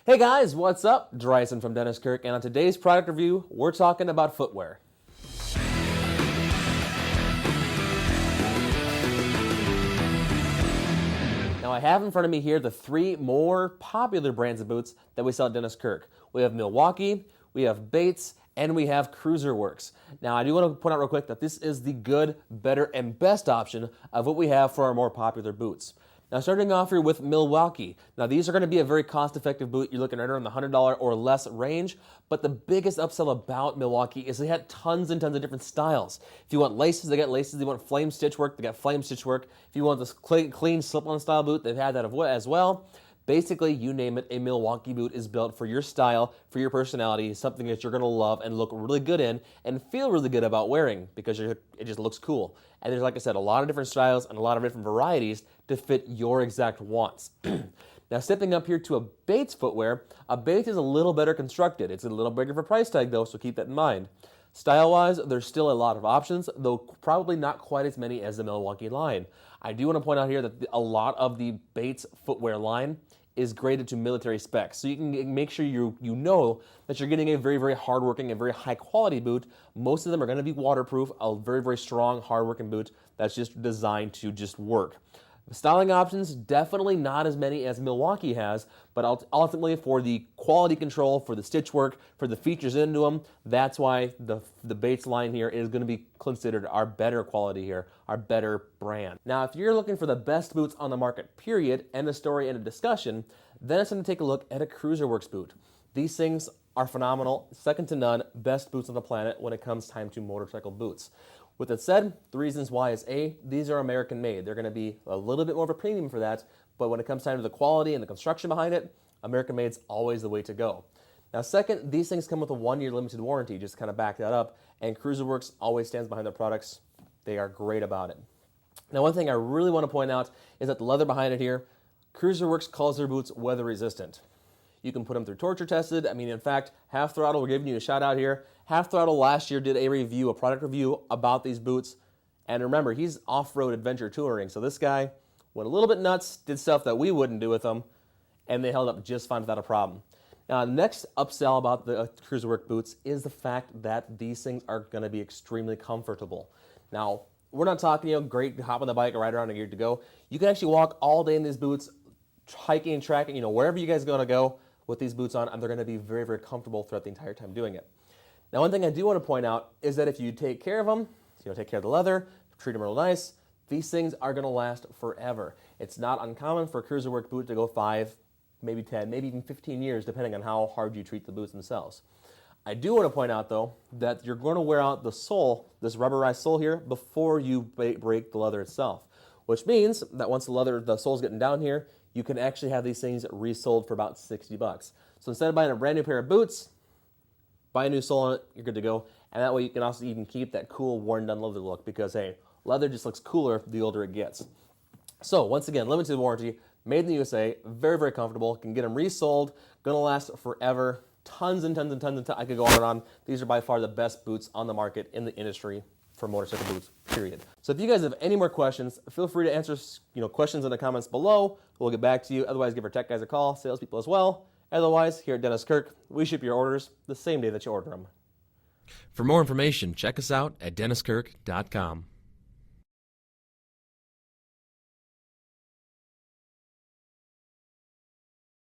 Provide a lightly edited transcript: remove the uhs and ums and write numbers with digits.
Hey guys, what's up? Dryson from Dennis Kirk, and on today's product review, we're talking about footwear. Now I have in front of me here the three more popular brands of boots that we sell at Dennis Kirk. We have Milwaukee, we have Bates, and we have Cruiserworks. Now I do want to point out real quick that this is the good, better, and best option of what we have for our more popular boots. Now starting off here with Milwaukee. Now these are going to be a very cost-effective boot. You're looking right around the $100 or less range, but the biggest upsell about Milwaukee is they had tons and tons of different styles. If you want laces, they got laces. If you want flame stitch work, they got flame stitch work. If you want this clean slip-on style boot, they've had that as well. Basically, you name it, a Milwaukee boot is built for your style, for your personality, something that you're going to love and look really good in and feel really good about wearing because it just looks cool. And there's, like I said, a lot of different styles and a lot of different varieties to fit your exact wants. Now, stepping up here to a Bates footwear, a Bates is a little better constructed. It's a little bigger of a price tag, though, so keep that in mind. Style-wise, there's still a lot of options, though probably not quite as many as the Milwaukee line. I do want to point out here that a lot of the Bates footwear line is graded to military specs. So you can make sure you know that you're getting a very, very hardworking and very high quality boot. Most of them are going to be waterproof, a very, very strong, hardworking boot that's just designed to just work. Styling options, definitely not as many as Milwaukee has, but ultimately for the quality control, for the stitch work, for the features into them, that's why the Bates line here is going to be considered our better quality here, our better brand. Now, if you're looking for the best boots on the market, period, end of story, end of discussion, then it's going to take a look at a Cruiserworks boot. These things are phenomenal, second to none, best boots on the planet when it comes time to motorcycle boots. With that said, the reasons why is A, these are American made. They're going to be a little bit more of a premium for that, but when it comes time to the quality and the construction behind it, American made's always the way to go. Now second, these things come with a 1-year limited warranty, just kind of back that up, and Cruiserworks always stands behind their products. They are great about it. Now one thing I really want to point out is that the leather behind it here, Cruiserworks calls their boots weather resistant. You can put them through torture tested. I mean, in fact, Half Throttle, we're giving you a shout out here. Half Throttle last year did a product review about these boots. And remember, he's off-road adventure touring. So this guy went a little bit nuts, did stuff that we wouldn't do with them, and they held up just fine without a problem. Now, the next upsell about the Cruiserworks boots is the fact that these things are going to be extremely comfortable. Now, we're not talking, great, hop on the bike, ride around and geared to go. You can actually walk all day in these boots, hiking and tracking, wherever you guys are going to go with these boots on, and they're going to be very, very comfortable throughout the entire time doing it. Now, one thing I do want to point out is that if you take care of them, take care of the leather, treat them real nice, these things are going to last forever. It's not uncommon for a Cruiserworks boot to go 5, maybe 10, maybe even 15 years, depending on how hard you treat the boots themselves. I do want to point out, though, that you're going to wear out the sole, this rubberized sole here, before you break the leather itself, which means that once the sole's getting down here, you can actually have these things resold for about $60. So instead of buying a brand new pair of boots, buy a new sole on it, you're good to go. And that way you can also even keep that cool, worn-down leather look because, hey, leather just looks cooler the older it gets. So once again, limited warranty, made in the USA, very, very comfortable, can get them resold, gonna last forever, tons and tons and tons and tons. I could go on and on. These are by far the best boots on the market in the industry for motorcycle boots, period. So if you guys have any more questions, feel free to answer questions in the comments below. We'll get back to you. Otherwise, give our tech guys a call, salespeople as well. Otherwise, here at Dennis Kirk, we ship your orders the same day that you order them. For more information, check us out at DennisKirk.com.